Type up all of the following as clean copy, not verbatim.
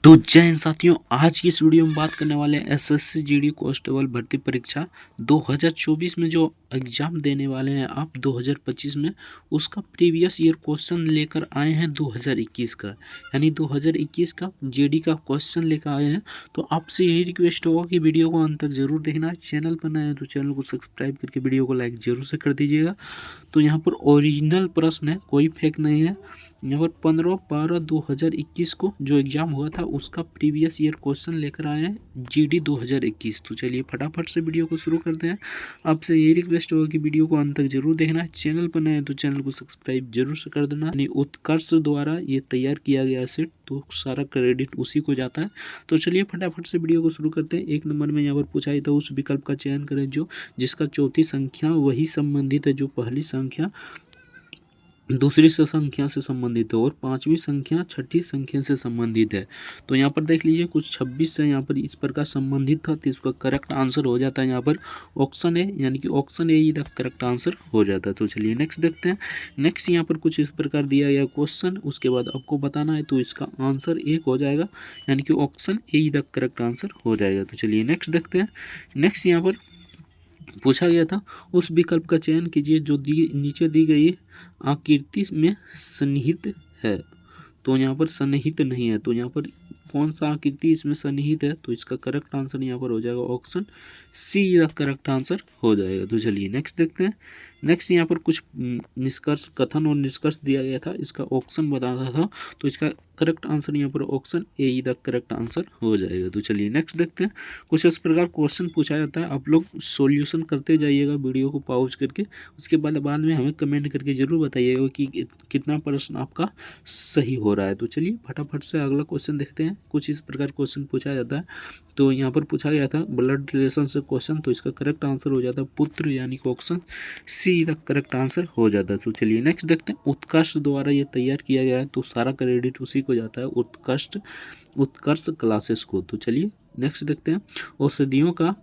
तो जय हिंद साथियों, आज की इस वीडियो में बात करने वाले हैं एसएससी जीडी कांस्टेबल भर्ती परीक्षा 2024 में जो एग्जाम देने वाले हैं आप 2025 में, उसका प्रीवियस ईयर क्वेश्चन लेकर आए हैं 2021 का, यानी 2021 का जीडी का क्वेश्चन लेकर आए हैं। तो आपसे यही रिक्वेस्ट होगा कि वीडियो को अंत तक जरूर देखना। चैनल पर नए हैं तो चैनल को सब्सक्राइब करके वीडियो को लाइक जरूर से कर दीजिएगा। तो यहाँ पर ओरिजिनल प्रश्न है, कोई फेक नहीं है। यहाँ पर 15/12/2021 को जो एग्ज़ाम हुआ था उसका प्रीवियस ईयर क्वेश्चन लेकर आए हैं जीडी 2021। तो चलिए फटाफट से वीडियो को शुरू करते हैं। आपसे यही रिक्वेस्ट होगा कि वीडियो को अंत तक जरूर देखना। चैनल पर नए हैं तो चैनल को सब्सक्राइब जरूर से कर देना। यानी उत्कर्ष द्वारा ये तैयार किया गया सेट, तो सारा क्रेडिट उसी को जाता है। तो चलिए फटाफट से वीडियो को शुरू करते हैं। 1 नंबर में यहाँ पर पूछा है तो उस विकल्प का चयन करें जो जिसका चौथी संख्या वही संबंधित है जो पहली संख्या दूसरी संख्या से संबंधित है और पांचवी संख्या छठी संख्या से संबंधित है। तो यहाँ पर देख लीजिए कुछ 26 से यहाँ पर इस प्रकार संबंधित था, तो इसका करेक्ट आंसर हो जाता है यहाँ पर ऑप्शन ए, यानी कि option A he the correct answer हो जाता है। तो चलिए नेक्स्ट देखते हैं। नेक्स्ट यहाँ पर कुछ इस प्रकार दिया गया क्वेश्चन, उसके बाद आपको बताना है, तो इसका आंसर एक हो जाएगा, यानी कि option A he the correct answer हो जाएगा। तो चलिए नेक्स्ट देखते हैं। नेक्स्ट यहाँ पर पूछा गया था उस विकल्प का चयन कीजिए जो नीचे दी गई आकृति में सन्निहित है। तो यहाँ पर सन्निहित नहीं है, तो यहाँ पर कौन सा आकृति इसमें सन्निहित है, तो इसका करेक्ट आंसर यहाँ पर हो जाएगा option C the correct answer हो जाएगा। तो चलिए नेक्स्ट देखते हैं। नेक्स्ट यहाँ पर कुछ निष्कर्ष कथन और निष्कर्ष दिया गया था, इसका ऑप्शन बताना था, तो इसका करेक्ट आंसर यहाँ पर option A he the correct answer हो जाएगा। तो चलिए नेक्स्ट देखते हैं। कुछ इस प्रकार क्वेश्चन पूछा जाता है, आप लोग सॉल्यूशन करते जाइएगा वीडियो को पॉज करके। उसके बाद में हमें कमेंट करके जरूर बताइएगा कि कितना प्रश्न आपका सही हो रहा है। तो चलिए फटाफट से अगला क्वेश्चन देखते हैं। कुछ इस प्रकार क्वेश्चन पूछा जाता है, तो यहाँ पर पूछा गया था ब्लड रिलेशन से क्वेश्चन, तो इसका करेक्ट आंसर हो जाता है पुत्र, यानी कि option C the correct answer हो जाता है। तो चलिए नेक्स्ट देखते हैं। उत्कर्ष द्वारा ये तैयार किया गया है, तो सारा क्रेडिट उसी को जाता है, उत्कर्ष क्लासेस को। तो चलिए नेक्स्ट देखते हैं। औषधियों का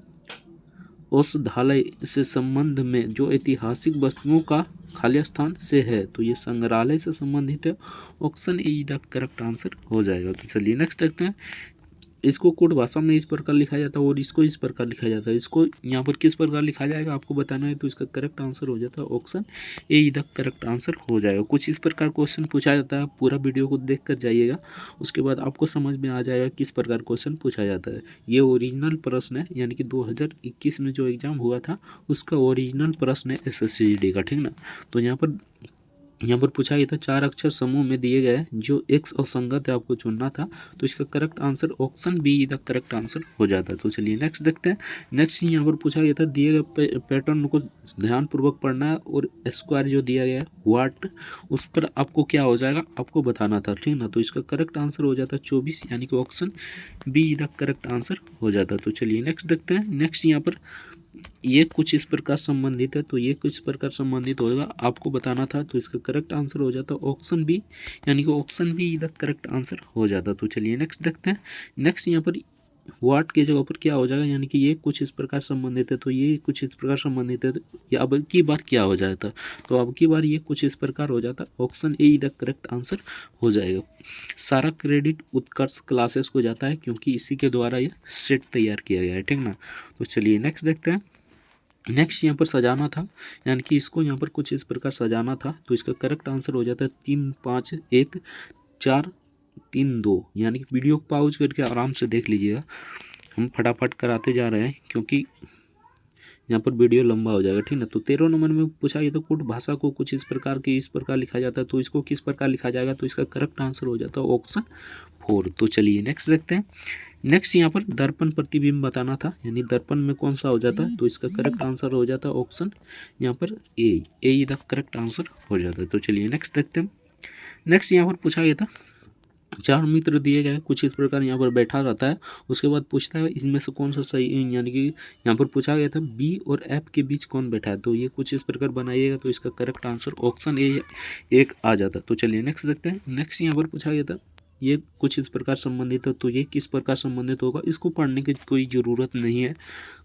औषधालय से संबंध में जो ऐतिहासिक वस्तुओं का खाली स्थान से है, तो ये संग्रहालय से संबंधित है, option A the correct answer हो जाएगा। तो चलिए नेक्स्ट देखते हैं। इसको कोड भाषा में इस प्रकार लिखा जाता है और इसको इस प्रकार लिखा जाता है, इसको यहाँ पर किस प्रकार लिखा जाएगा आपको बताना है, तो इसका करेक्ट आंसर हो जाता है option A he the correct answer हो जाएगा। कुछ इस प्रकार क्वेश्चन पूछा जाता है, पूरा वीडियो को देख कर जाइएगा, उसके बाद आपको समझ में आ जाएगा किस प्रकार क्वेश्चन पूछा जाता है। ये ओरिजिनल प्रश्न है, यानी कि 2021 में जो एग्जाम हुआ था उसका ओरिजिनल प्रश्न है एसएससी जीडी का, ठीक ना। तो यहाँ पर पूछा गया था 4 अक्षर समूह में दिए गए जो एक्स और संगत है, आपको चुनना था, तो इसका correct answer option be the correct answer हो जाता है। तो चलिए नेक्स्ट देखते हैं। नेक्स्ट यहाँ पर पूछा गया था दिए गए पैटर्न को ध्यानपूर्वक पढ़ना है और स्क्वायर जो दिया गया है वाट, उस पर आपको क्या हो जाएगा आपको बताना था, ठीक ना। तो इसका करेक्ट आंसर हो जाता है 24, यानी कि option be the correct answer हो जाता है। तो चलिए नेक्स्ट देखते हैं। नेक्स्ट यहाँ पर ये कुछ इस प्रकार संबंधित है, तो ये कुछ प्रकार संबंधित होगा, आपको बताना था, तो इसका करेक्ट आंसर हो जाता है ऑप्शन बी, यानी कि ऑप्शन बी इधर करेक्ट आंसर हो जाता। तो चलिए नेक्स्ट देखते हैं। नेक्स्ट यहाँ पर वाट के जगह पर क्या हो जाएगा, यानी कि ये कुछ इस प्रकार संबंधित है, तो ये कुछ इस प्रकार संबंधित है, तो ये अब की बार क्या हो जाता, तो अब की बार ये कुछ इस प्रकार हो जाता, ऑप्शन ए इधर करेक्ट आंसर हो जाएगा। सारा क्रेडिट उत्कर्ष क्लासेस को जाता है, क्योंकि इसी के द्वारा ये सेट तैयार किया गया है, ठीक ना। तो चलिए नेक्स्ट देखते हैं। नेक्स्ट यहाँ पर सजाना था, यानी कि इसको यहाँ पर कुछ इस प्रकार सजाना था, तो इसका करेक्ट आंसर हो जाता है 3 5 1 4 3 2, यानी कि वीडियो को पॉज करके आराम से देख लीजिएगा, हम फटाफट कराते जा रहे हैं क्योंकि यहाँ पर वीडियो लंबा हो जाएगा, ठीक ना। तो 13 नंबर में पूछा गया तो कुट भाषा को कुछ इस प्रकार लिखा जाता है, तो इसको किस प्रकार लिखा जाएगा, तो इसका करेक्ट आंसर हो जाता है ऑप्शन 4। तो चलिए नेक्स्ट देखते हैं। नेक्स्ट यहाँ पर दर्पण प्रतिबिंब बताना था, यानी दर्पण में कौन सा हो जाता है, तो इसका करेक्ट आंसर हो जाता है ऑप्शन यहाँ पर ए द करेक्ट आंसर हो जाता है। तो चलिए नेक्स्ट देखते हैं। नेक्स्ट यहाँ पर पूछा गया था 4 मित्र दिए गए, कुछ इस प्रकार यहाँ पर बैठा रहता है, उसके बाद पूछता है इनमें से कौन सा सही, यानी कि यहाँ पर पूछा गया था बी और एफ के बीच कौन बैठा है, तो ये कुछ इस प्रकार बनाइएगा, तो इसका करेक्ट आंसर ऑप्शन ए एक आ जाता। तो चलिए नेक्स्ट देखते हैं। नेक्स्ट यहाँ पर पूछा गया था ये कुछ इस प्रकार संबंधित है, तो ये किस प्रकार संबंधित होगा, इसको पढ़ने की कोई ज़रूरत नहीं है,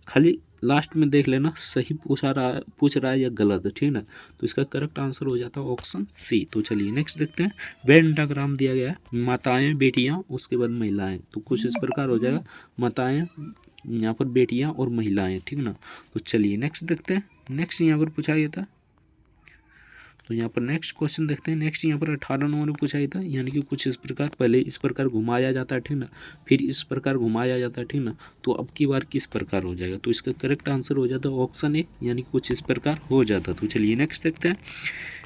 खाली लास्ट में देख लेना सही पूछ रहा है या गलत है, ठीक ना। तो इसका करेक्ट आंसर हो जाता है ऑप्शन सी। तो चलिए नेक्स्ट देखते हैं। वेन डायग्राम दिया गया है माताएं बेटियां उसके बाद महिलाएं, तो कुछ इस प्रकार हो जाएगा माताएं, यहाँ पर बेटियां और महिलाएं, ठीक ना। तो चलिए नेक्स्ट देखते हैं। नेक्स्ट यहाँ पर पूछा गया था, तो यहाँ पर नेक्स्ट क्वेश्चन देखते हैं। नेक्स्ट यहाँ पर 18 नंबर पूछा गया था, यानी कि कुछ इस प्रकार, पहले इस प्रकार घुमाया जाता है, ठीक ना, फिर इस प्रकार घुमाया जाता है, ठीक ना। तो अब की बार किस प्रकार हो जाएगा, तो इसका करेक्ट आंसर हो जाता है ऑप्शन ए, यानी कि कुछ इस प्रकार हो जाता। तो चलिए नेक्स्ट देखते हैं।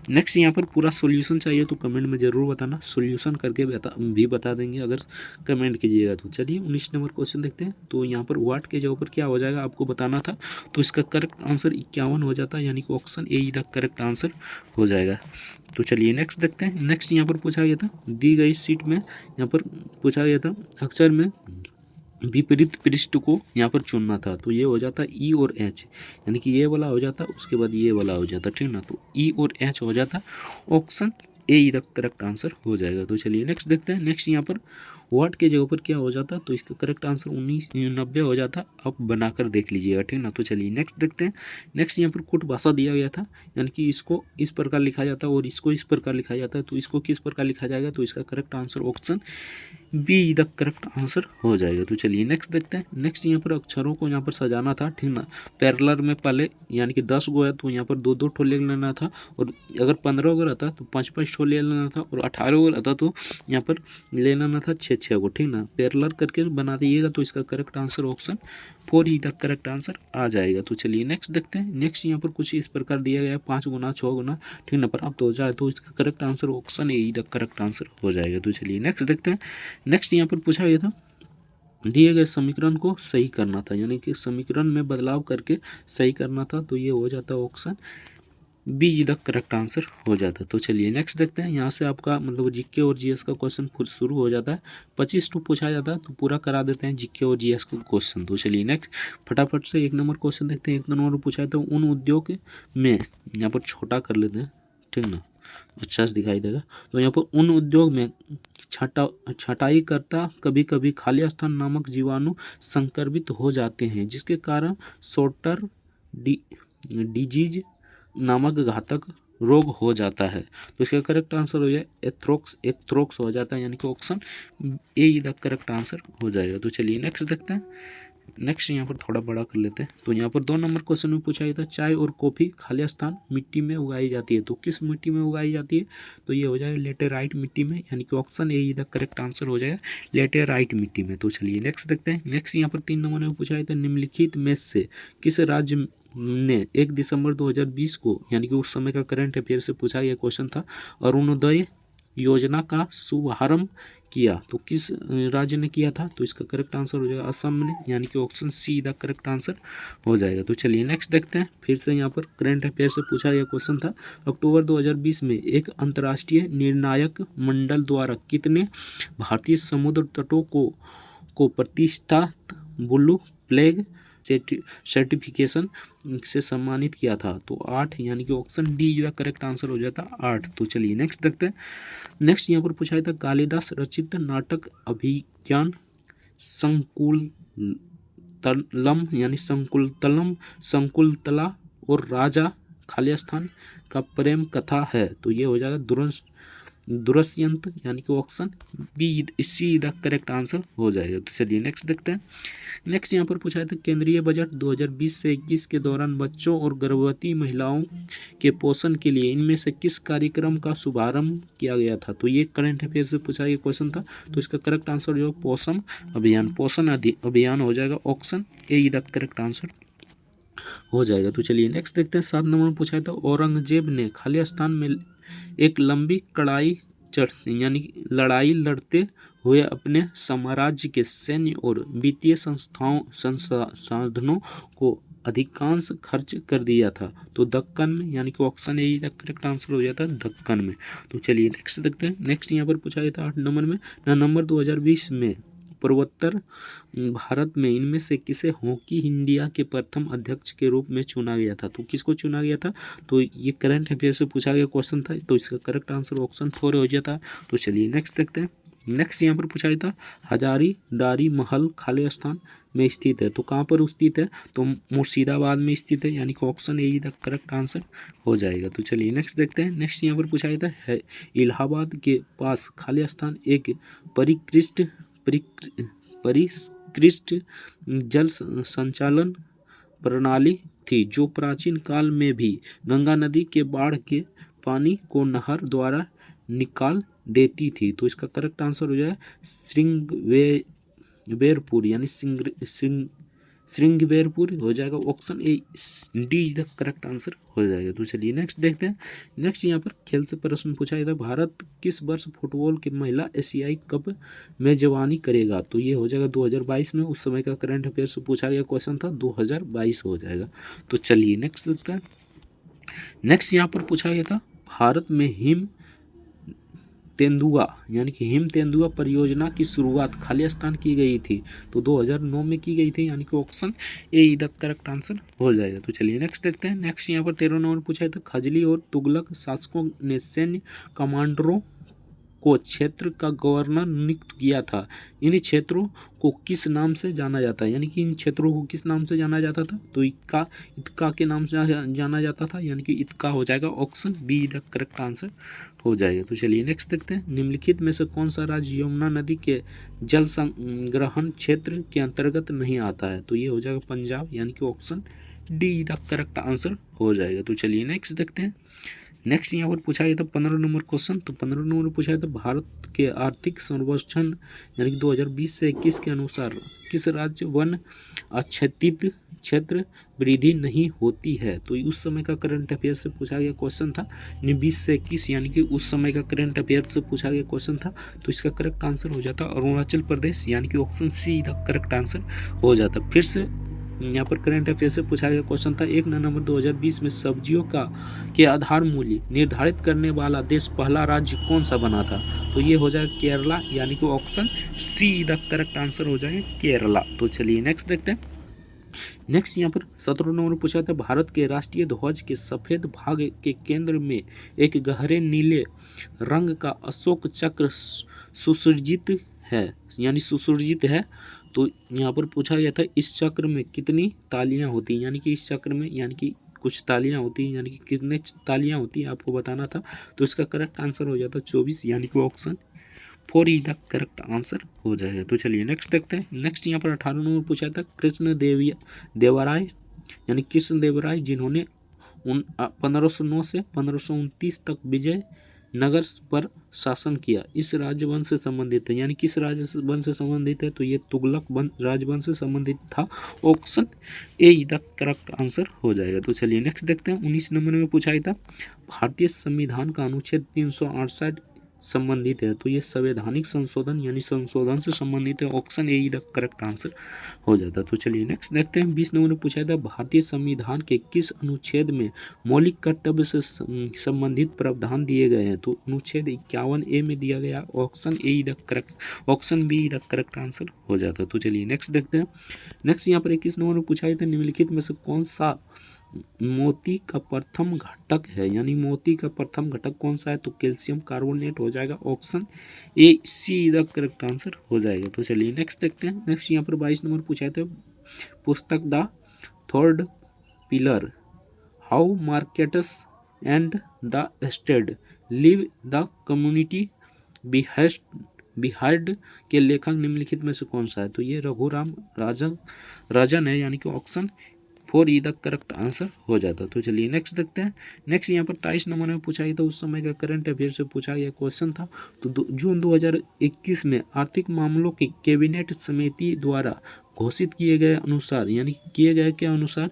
नेक्स्ट यहाँ पर पूरा सॉल्यूशन चाहिए तो कमेंट में ज़रूर बताना, सॉल्यूशन करके भी बता देंगे अगर कमेंट कीजिएगा तो। चलिए 19 नंबर क्वेश्चन देखते हैं। तो यहाँ पर वाट के जगह पर क्या हो जाएगा आपको बताना था, तो इसका करेक्ट आंसर 51 हो जाता है, यानी कि option A the correct answer हो जाएगा। तो चलिए नेक्स्ट देखते हैं। नेक्स्ट यहाँ पर पूछा गया था, दी गई सीट में यहाँ पर पूछा गया था अक्षर में विपरीत पृष्ठ को यहाँ पर चुनना था, तो ये हो जाता ई और एच, यानी कि ये वाला हो जाता उसके बाद ये वाला हो जाता, ठीक ना। तो ई और एच हो जाता, option A the correct answer हो जाएगा। तो चलिए नेक्स्ट देखते हैं। नेक्स्ट यहाँ पर वाट के जगह पर क्या हो जाता, तो इसका करेक्ट आंसर 1990 हो जाता। अब बनाकर देख लीजिएगा, ठीक ना। तो चलिए नेक्स्ट देखते हैं। नेक्स्ट यहाँ पर कुट भाषा दिया गया था, यानी कि इसको इस प्रकार लिखा जाता है और इसको इस प्रकार लिखा जाता है, तो इसको किस प्रकार लिखा जाएगा, तो इसका correct answer option be the correct answer हो जाएगा। तो चलिए नेक्स्ट देखते हैं। नेक्स्ट यहाँ पर अक्षरों को यहाँ पर सजाना था, ठीक ना। पैरेलल में पहले यानी कि 10 गो है तो यहाँ पर 2-2 ठो ले लेना था, और अगर 15 गो रहता तो 5-5 ठो ले लेना था, और 18 गो रहता तो यहाँ पर ले लेना था 6-6 गो, ठीक ना। पैरेलल करके बना दीजिएगा तो इसका करेक्ट आंसर ऑप्शन 4 ही द करेक्ट आंसर आ जाएगा। तो चलिए नेक्स्ट देखते हैं। नेक्स्ट यहाँ पर कुछ इस प्रकार दिया गया है 5 गुना 6 गुना, ठीक ना, प्राप्त हो जाए तो इसका correct answer option A the correct answer हो जाएगा। तो चलिए नेक्स्ट देखते हैं। नेक्स्ट यहाँ पर पूछा गया था दिए गए समीकरण को सही करना था, यानी कि समीकरण में बदलाव करके सही करना था, तो ये हो जाता है option be the correct answer हो जाता है। तो चलिए नेक्स्ट देखते हैं। यहाँ से आपका मतलब जीके और जीएस का क्वेश्चन शुरू हो जाता है। 25 टू पूछा जाता है, तो पूरा करा देते हैं जीके और जीएस का क्वेश्चन। तो चलिए नेक्स्ट फटाफट से 1 नंबर क्वेश्चन देखते हैं। 1 नंबर पूछा है तो उन उद्योग में, यहाँ पर छोटा कर लेते हैं, ठीक ना, अच्छा से दिखाई देगा। तो यहाँ पर उन उद्योग में छटाई करता कभी कभी खाली स्थान नामक जीवाणु संक्रमित हो जाते हैं, जिसके कारण सोटर डिजीज नामक घातक रोग हो जाता है। तो इसका करेक्ट आंसर हो जाए एथ्रोक्स हो जाता है, यानी कि option A the correct answer हो जाएगा। तो चलिए नेक्स्ट देखते हैं। नेक्स्ट यहाँ पर थोड़ा बड़ा कर लेते हैं। तो यहाँ पर 2 नंबर क्वेश्चन में पूछा गया था चाय और कॉफ़ी खाली स्थान मिट्टी में उगाई जाती है, तो किस मिट्टी में उगाई जाती है, तो ये हो जाएगा लेटेराइट मिट्टी में, यानी कि option A the correct answer हो जाएगा लेटेराइट मिट्टी में। तो चलिए नेक्स्ट देखते हैं। नेक्स्ट यहाँ पर 3 नंबर में पूछा गया था निम्नलिखित में से किस राज्य ने 1 दिसंबर 2020 को, यानी कि उस समय का करंट अफेयर से पूछा गया क्वेश्चन था, अरुणोदय योजना का शुभारंभ किया, तो किस राज्य ने किया था, तो इसका करेक्ट आंसर हो जाएगा असम ने, यानी कि option C the correct answer हो जाएगा। तो चलिए नेक्स्ट देखते हैं। फिर से यहाँ पर करंट अफेयर से पूछा गया क्वेश्चन था, अक्टूबर 2020 में एक अंतर्राष्ट्रीय निर्णायक मंडल द्वारा कितने भारतीय समुद्र तटों को प्रतिष्ठित ब्लू फ्लैग सर्टिफिकेशन से सम्मानित किया था, तो 8, यानी कि option D the correct answer हो जाता 8। तो चलिए नेक्स्ट देखते हैं। नेक्स्ट यहाँ पर पूछा था कालिदास रचित नाटक अभिज्ञान संकुलतलम, यानी संकुलतला और राजा खाली स्थान का प्रेम कथा है, तो ये हो जाएगा दुष्यंत, यानी कि option B C the correct answer हो जाएगा। तो चलिए नेक्स्ट देखते हैं। नेक्स्ट यहाँ पर पूछा था केंद्रीय बजट 2020 से 21 के दौरान बच्चों और गर्भवती महिलाओं के पोषण के लिए इनमें से किस कार्यक्रम का शुभारंभ किया गया था, तो ये करंट अफेयर से पूछा गया क्वेश्चन था। तो इसका करेक्ट आंसर जो पोषण अभियान हो जाएगा, option A the correct answer हो जाएगा। तो चलिए नेक्स्ट देखते हैं। 7 नंबर में पूछा था औरंगजेब ने खाली स्थान में एक लंबी लड़ाई लड़ते हुए अपने साम्राज्य के सैन्य और वित्तीय संसाधनों को अधिकांश खर्च कर दिया था, तो दक्कन में, यानी कि option A the correct answer हो जाता है दक्कन में। तो चलिए नेक्स्ट देखते हैं। नेक्स्ट यहाँ पर पूछा गया था 8 नंबर में, नवंबर 2020 में पूर्वोत्तर भारत में इनमें से किसे हॉकी इंडिया के प्रथम अध्यक्ष के रूप में चुना गया था, तो किसको चुना गया था, तो ये करंट अफेयर से पूछा गया क्वेश्चन था, तो इसका करेक्ट आंसर ऑप्शन 4 हो जाता है। तो चलिए नेक्स्ट देखते हैं। नेक्स्ट यहाँ पर पूछा गया था हजारीदारी महल खाली स्थान में स्थित है, तो कहाँ पर स्थित है, तो मुर्शिदाबाद में स्थित है, यानी कि option A the correct answer हो जाएगा। तो चलिए नेक्स्ट देखते हैं। नेक्स्ट यहाँ पर पूछा गया था है इलाहाबाद के पास खाली स्थान एक परिष्कृत जल संचालन प्रणाली थी जो प्राचीन काल में भी गंगा नदी के बाढ़ के पानी को नहर द्वारा निकाल देती थी। तो इसका करेक्ट आंसर हो जाए श्रृंगवेरपुर, यानी श्रृंगवेरपुर हो जाएगा। Option A D the correct answer हो जाएगा। तो चलिए नेक्स्ट देखते हैं। नेक्स्ट यहाँ पर खेल से प्रश्न पूछा गया था भारत किस वर्ष फुटबॉल के महिला एशियाई कप मेजबानी करेगा, तो ये हो जाएगा 2022 में। उस समय का करंट अफेयर से पूछा गया क्वेश्चन था, 2022 हो जाएगा। तो चलिए नेक्स्ट देखते हैं। नेक्स्ट यहाँ पर पूछा गया था भारत में हिम तेंदुआ यानी कि हिम तेंदुआ परियोजना की शुरुआत खाली स्थान की गई थी, तो 2009 में की गई थी, यानी कि ऑप्शन ए इधर करेक्ट आंसर हो जाएगा। तो चलिए नेक्स्ट देखते हैं। नेक्स्ट यहाँ पर 13 नंबर पूछा था खजली और तुगलक शासकों ने सैन्य कमांडरों को क्षेत्र का गवर्नर नियुक्त किया था। इन क्षेत्रों को किस नाम से जाना जाता है, यानी कि इन क्षेत्रों को किस नाम से जाना जाता था, तो इत्का के नाम से जाना जाता था, यानी कि इत्का हो जाएगा। Option be the correct answer हो जाएगा। तो चलिए नेक्स्ट देखते हैं। निम्नलिखित में से कौन सा राज्य यमुना नदी के जल संग्रहण क्षेत्र के अंतर्गत नहीं आता है, तो ये हो जाएगा पंजाब, यानी कि option D the correct answer हो जाएगा। तो चलिए नेक्स्ट देखते हैं। नेक्स्ट यहाँ पर पूछा गया था 15 नंबर क्वेश्चन, तो 15 नंबर पूछा गया था भारत के आर्थिक सर्वेक्षण यानी कि 2020 से 21 के अनुसार किस राज्य वन आच्छादित क्षेत्र वृद्धि नहीं होती है, तो उस समय का करंट अफेयर से पूछा गया क्वेश्चन था। 20 से 21 यानी कि उस समय का करंट अफेयर से पूछा गया क्वेश्चन था, तो इसका करेक्ट आंसर हो जाता अरुणाचल प्रदेश, यानी कि option C the correct answer हो जाता। फिर से यहाँ पर करंट अफेयर से पूछा गया क्वेश्चन था 1 नवंबर 2020 में सब्जियों के आधार मूल्य निर्धारित करने वाला देश पहला राज्य कौन सा बना था, तो ये हो जाएगा केरला, यानी कि option C the correct answer हो जाएगा केरला। तो चलिए नेक्स्ट देखते हैं। नेक्स्ट यहाँ पर 17 नंबर पूछा था भारत के राष्ट्रीय ध्वज के सफेद भाग के केंद्र में एक गहरे नीले रंग का अशोक चक्र सुसज्जित है, यानी सुसज्जित है। तो यहाँ पर पूछा गया था इस चक्र में कितनी तालियां होती हैं, यानी कि इस चक्र में यानी कि कुछ तालियां होती हैं, यानी कि कितने तालियां होती हैं आपको बताना था, तो इसका करेक्ट आंसर हो जाता 24, यानी कि ऑप्शन 4 ही द करेक्ट आंसर हो जाएगा। तो चलिए नेक्स्ट देखते हैं। नेक्स्ट यहाँ पर 18 नंबर पूछा था कृष्ण देवराय यानी कृष्ण देवराय जिन्होंने 1509 से 1529 तक विजय नगर पर शासन किया, इस राजवंश से संबंधित है, यानी किस राजवंश से संबंधित है, तो ये तुगलक राजवंश से संबंधित था। Option A the correct answer हो जाएगा। तो चलिए नेक्स्ट देखते हैं। 19 नंबर में पूछा गया था भारतीय संविधान का अनुच्छेद 368 संबंधित है, तो ये संवैधानिक संशोधन यानी संशोधन से संबंधित है। Option A the correct answer हो जाता है। तो चलिए नेक्स्ट देखते हैं। 20 नंबर में पूछा था भारतीय संविधान के किस अनुच्छेद में मौलिक कर्तव्य से संबंधित प्रावधान दिए गए हैं, तो अनुच्छेद 51A में दिया गया। Option A the correct option be the correct answer हो जाता है। तो चलिए नेक्स्ट देखते हैं। नेक्स्ट यहाँ पर 21 नंबर में पूछा गया था निम्नलिखित में से कौन सा मोती का प्रथम घटक है, यानी मोती का प्रथम घटक कौन सा है, तो कैल्शियम कार्बोनेट हो जाएगा। Option A C the correct answer हो जाएगा। तो चलिए नेक्स्ट देखते हैं। नेक्स्ट यहाँ पर 22 नंबर पूछा था पुस्तक the third pillar how markets and the state live the community behind के लेखक निम्नलिखित में से कौन सा है, तो ये रघुराम राजन है, यानी कि option 4 E the correct answer हो जाता। तो चलिए नेक्स्ट देखते हैं। नेक्स्ट यहाँ पर 23 नंबर में पूछा गया था उस समय का करंट अफेयर से पूछा गया क्वेश्चन था, तो जून 2021 में आर्थिक मामलों की कैबिनेट समिति द्वारा घोषित किए गए अनुसार यानी किए गए के अनुसार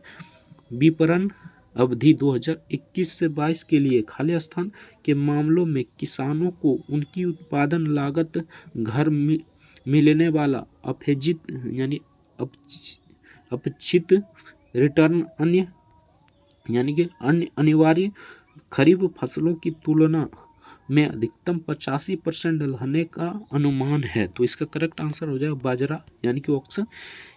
विपणन अवधि 2021 से 22 के लिए खाली स्थान के मामलों में किसानों को उनकी उत्पादन लागत घर मिलने वाला अपेक्षित यानी अपेक्षित रिटर्न अन्य यानी कि अन्य अनिवार्य खरीफ फसलों की तुलना में अधिकतम 85% रहने का अनुमान है। तो इसका करेक्ट आंसर हो जाएगा बाजरा, यानी कि option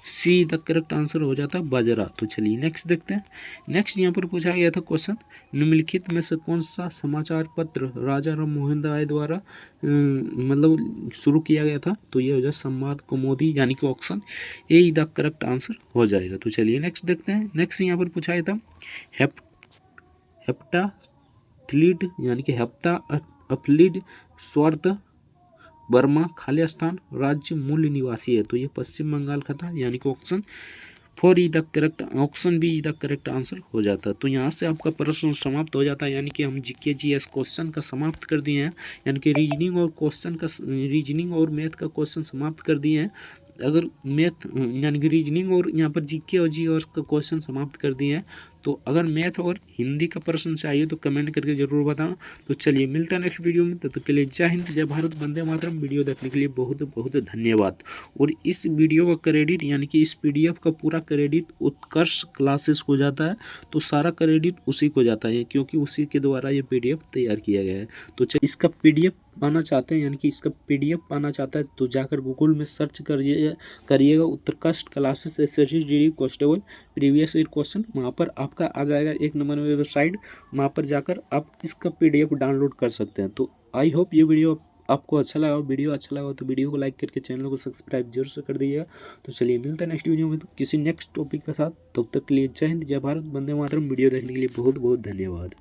C the correct answer हो जाता है बाजरा। तो चलिए नेक्स्ट देखते हैं। नेक्स्ट यहाँ पर पूछा गया था क्वेश्चन, निम्नलिखित में से कौन सा समाचार पत्र राजा राम मोहन राय द्वारा मतलब शुरू किया गया था। तो ये हो जाए संवाद कौमुदी, यानी कि option A the correct answer हो जाएगा। तो चलिए नेक्स्ट देखते हैं। नेक्स्ट यहाँ पर पूछा गया था हेप्टाथलीड, यानी कि हेप्टाथलीड स्वार्थ बर्मा खाली स्थान राज्य मूल निवासी है। तो ये पश्चिम बंगाल का था, यानी कि option four E the correct, option be the correct answer हो जाता है। तो यहाँ से आपका प्रश्न समाप्त हो जाता है, यानी कि हम जीके जीएस क्वेश्चन का समाप्त कर दिए हैं, यानी कि रीजनिंग और मैथ का क्वेश्चन समाप्त कर दिए हैं। अगर मैथ यानी कि रीजनिंग और यहाँ पर जीके और जीएस का क्वेश्चन समाप्त कर दिए हैं, तो अगर मैथ और हिंदी का प्रश्न चाहिए तो कमेंट करके जरूर बताना। तो चलिए मिलता है नेक्स्ट वीडियो में, तब तक के लिए जय हिंद जय भारत वंदे मातरम। वीडियो देखने के लिए बहुत बहुत धन्यवाद। और इस वीडियो का क्रेडिट, यानी कि इस पीडीएफ का पूरा क्रेडिट उत्कर्ष क्लासेस को जाता है। तो सारा क्रेडिट उसी को जाता है, क्योंकि उसी के द्वारा ये पीडीएफ तैयार किया गया है। तो इसका पीडीएफ पाना चाहते हैं, यानी कि इसका पीडीएफ पाना चाहता है, तो जाकर गूगल में सर्च करिएगा Utkarsh classes SSC GD constable previous year question. वहाँ पर आपका आ जाएगा 1 नंबर में वेबसाइट, वहाँ पर जाकर आप इसका पीडीएफ डाउनलोड कर सकते हैं। तो आई होप ये वीडियो आपको अच्छा लगा। वीडियो अच्छा लगा तो वीडियो को लाइक करके चैनल को सब्सक्राइब जरूर से कर दीजिएगा। तो चलिए मिलता है नेक्स्ट वीडियो में, तो किसी नेक्स्ट टॉपिक के साथ। तब तक के लिए जय हिंद जय भारत वंदे मातरम। वीडियो देखने के लिए बहुत बहुत धन्यवाद।